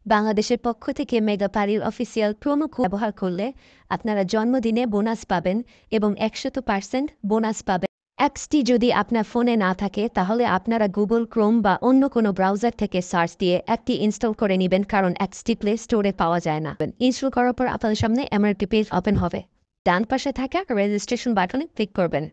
বাংলাদেশের পক্ষ থেকে মেগাপারির অফিসিয়াল প্রোমো কোড ব্যবহার করলে আপনারা জন্মদিনে বোনাস পাবেন এবং 100% বোনাস পাবেন। অ্যাপসটি যদি আপনার ফোনে না থাকে তাহলে আপনারা গুগল ক্রোম বা অন্য কোনো ব্রাউজার থেকে সার্চ দিয়ে অ্যাপটি ইনস্টল করে নেবেন, কারণ অ্যাপসটি প্লে স্টোরে পাওয়া যায় না। ইনস্টল করার পর আপনাদের সামনে এমন একটি পেজ ওপেন হবে। ডান পাশে থাকা রেজিস্ট্রেশন বাটনে ক্লিক করবেন।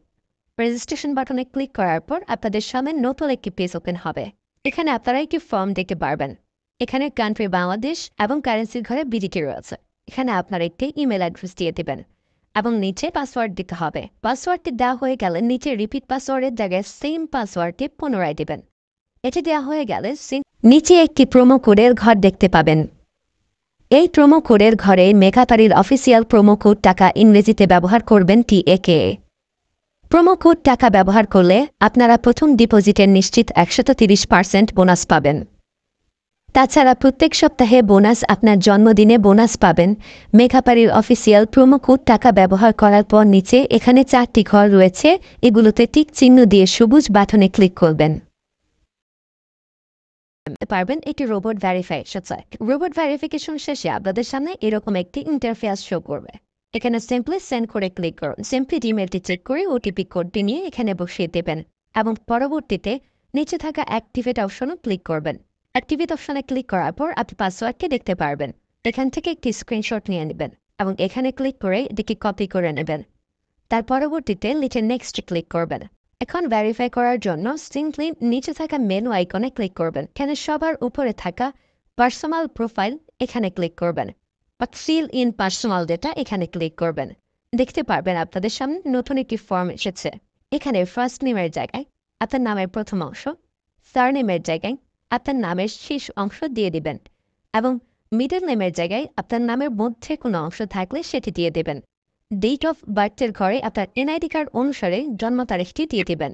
রেজিস্ট্রেশন বাটনে ক্লিক করার পর আপনাদের সামনে নতুন একটি পেজ ওপেন হবে। এখানে আপনারা একটি ফর্ম দেখতে পারবেন। এখানে কান্ট্রি বাংলাদেশ এবং কারেন্সির ঘরে বিডিটি রয়েছে। এখানে আপনারা একটি ইমেল অ্যাড্রেস দিয়ে দেবেন এবং নিচে পাসওয়ার্ড দিতে হবে। পাসওয়ার্ডটি দেওয়া হয়ে গেলে নিচে রিপিট পাসওয়ার্ডের জায়গায় সেম পাসওয়ার্ডটি পুনরায় দেবেন। এটি দেওয়া হয়ে গেলে নিচে একটি প্রোমো কোডের ঘর দেখতে পাবেন। এই প্রোমো কোডের ঘরে মেগাপারির অফিসিয়াল প্রোমো কোড টাকা ইংরেজিতে ব্যবহার করবেন TAKA। প্রোমো কোড টাকা ব্যবহার করলে আপনারা প্রথম ডিপোজিটের নিশ্চিত 130% বোনাস পাবেন। তাছাড়া প্রত্যেক সপ্তাহে বোনাস, আপনার জন্মদিনে বোনাস পাবেন। মেগাপারির অফিসিয়াল প্রোমো কোড টাকা ব্যবহার করার পর নিচে এখানে 4টি ঘর রয়েছে, এগুলোতে টিক চিহ্ন দিয়ে সবুজ বাটনে ক্লিক করবেন। পারবেন এটি রোবট ভেরিফিকেশন। রোবট ভেরিফিকেশন শেষে আপনাদের সামনে এরকম একটি ইন্টারফেস শো করবে। এখানে সিম্পলি সেন্ড করে ক্লিক করুন। সিম্পলি ইমেলটি চেক করে ওটিপি কোডটি নিয়ে এখানে বসিয়ে দেবেন এবং পরবর্তীতে নিচে থাকা অ্যাক্টিভেট অপশনও ক্লিক করবেন। অ্যাক্টিভেট অপশনে ক্লিক করার পর আপনি পাসওয়ার্ডটি দেখতে পারবেন। এখান থেকে একটি স্ক্রিনশট নিয়ে নেবেন এবং এখানে ক্লিক করে এটিকে কপি করে নেবেন। তার পরবর্তীতে নিচে নেক্সট ক্লিক করবেন। এখন ভেরিফাই করার জন্য সিম্পলি নিচে থাকা মেনু আইকনে ক্লিক করবেন। এখানে সবার উপরে থাকা পার্সোনাল প্রোফাইল এখানে ক্লিক করবেন বা ফিল ইন পার্সোনাল ডেটা এখানে ক্লিক করবেন। দেখতে পারবেন আপনাদের সামনে নতুন একটি ফর্ম এসেছে। এখানে ফার্স্ট নেমের জায়গায় আপনার নামের প্রথম অংশ, সারনেমের জায়গায় আপনার নামের শেষ অংশ দিয়ে দিবেন এবং মিডল নেমের জায়গায় আপনার নামের মধ্যে কোনো অংশ থাকলে সেটি দিয়ে দেবেন। ডেট অফ বার্থের ঘরে আপনার NID কার্ড অনুসারে জন্ম তারিখটি দিয়ে দেবেন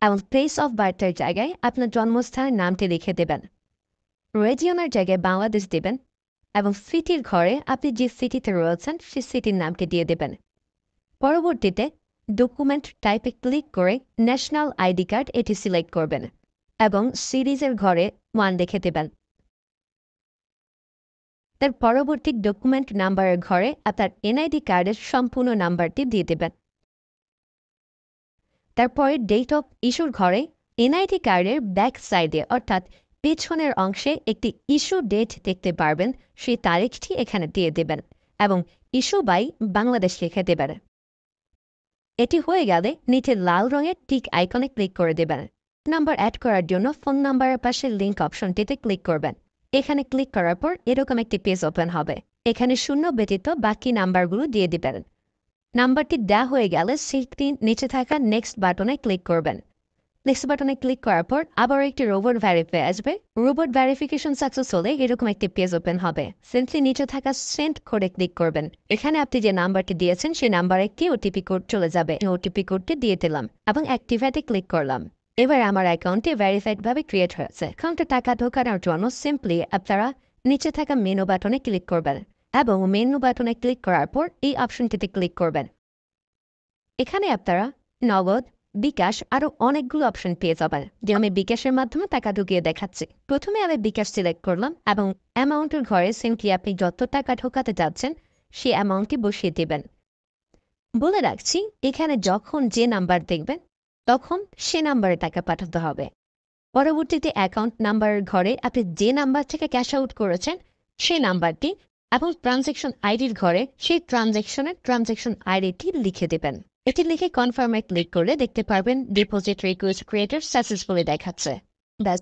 এবং প্লেস অফ বার্থের জায়গায় আপনার জন্মস্থানের নামটি লিখে দেবেন। রেজিয়নের জায়গায় বাংলাদেশ দেবেন এবং সিটির ঘরে আপনি যে সিটিতে রয়েছেন সেই সিটির নামটি দিয়ে দেবেন। পরবর্তীতে ডকুমেন্ট টাইপে ক্লিক করে ন্যাশনাল ID কার্ড এটি সিলেক্ট করবেন এবং সিরিজের ঘরে 1 লিখে দেবেন। তার পরবর্তী ডকুমেন্ট নাম্বারের ঘরে আপনার NID কার্ডের সম্পূর্ণ নাম্বারটি দিয়ে দেবেন। তারপরে ডেট অফ ইস্যুর ঘরে NID কার্ডের ব্যাক সাইডে অর্থাৎ পেছনের অংশে একটি ইস্যু ডেট দেখতে পারবেন, সেই তারিখটি এখানে দিয়ে দেবেন এবং ইস্যু বাই বাংলাদেশ লিখে দেবেন। এটি হয়ে গেলে নিচে লাল রঙের টিক আইকনে ক্লিক করে দেবেন। নাম্বার অ্যাড করার জন্য ফোন নাম্বারের পাশে লিঙ্ক অপশনটিতে ক্লিক করবেন। এখানে ক্লিক করার পর এরকম একটি পেজ ওপেন হবে। এখানে 0 ব্যতীত বাকি নাম্বারগুলো দিয়ে দিবেন। নাম্বারটি দেওয়া হয়ে গেলে সেটি নিচে থাকা নেক্সট বাটনে ক্লিক করবেন। নেক্সট বাটনে ক্লিক করার পর আবার একটি রোবট ভেরিফাই আসবে। রোবট ভেরিফিকেশন সাকসেস হলে এরকম একটি পেজ ওপেন হবে। সিম্পলি নিচে থাকা সেন্ড কোডে ক্লিক করবেন। এখানে আপনি যে নাম্বারটি দিয়েছেন সেই নাম্বারে একটি ওটিপি কোড চলে যাবে। ওটিপি কোডটি দিয়ে দিলাম এবং অ্যাক্টিভেটে ক্লিক করলাম। এবার আমার অ্যাকাউন্টটি ভেরিফাইড ভাবে ক্রিয়েট হয়েছে। অ্যাকাউন্টে টাকা ঢোকানোর জন্য সিম্পলি আপনারা নিচে থাকা মেনু বাটনে ক্লিক করবেন এবং মেনু বাটনে ক্লিক করার পর এই অপশনটিতে ক্লিক করবেন। এখানে আপনারা নগদ, বিকাশ আরও অনেকগুলো অপশন পেয়ে যাবেন। যে আমি বিকাশের মাধ্যমে টাকা ঢুকিয়ে দেখাচ্ছি। প্রথমে আমি বিকাশ সিলেক্ট করলাম এবং অ্যামাউন্টের ঘরে সিম্পলি আপনি যত টাকা ঢোকাতে যাচ্ছেন সেই অ্যামাউন্টটি বসিয়ে দেবেন। বলে রাখছি, এখানে যখন যে নাম্বার দেখবেন তখন সে নাম্বারে টাকা পাঠাতে হবে। পরবর্তীতে অ্যাকাউন্ট নাম্বারের ঘরে আপনি যে নাম্বার থেকে ক্যাশ আউট করেছেন সেই নাম্বারটি এবং ট্রানজ্যাকশন আইডির ঘরে সেই ট্রানজ্যাকশন আইডিটি লিখে দেবেন। এটি লিখে কনফার্মে ক্লিক করলে দেখতে পারবেন ডিপোজিট রিকোয়েস্ট ক্রিয়েটেড সাকসেসফুলি দেখাচ্ছে। ব্যাস,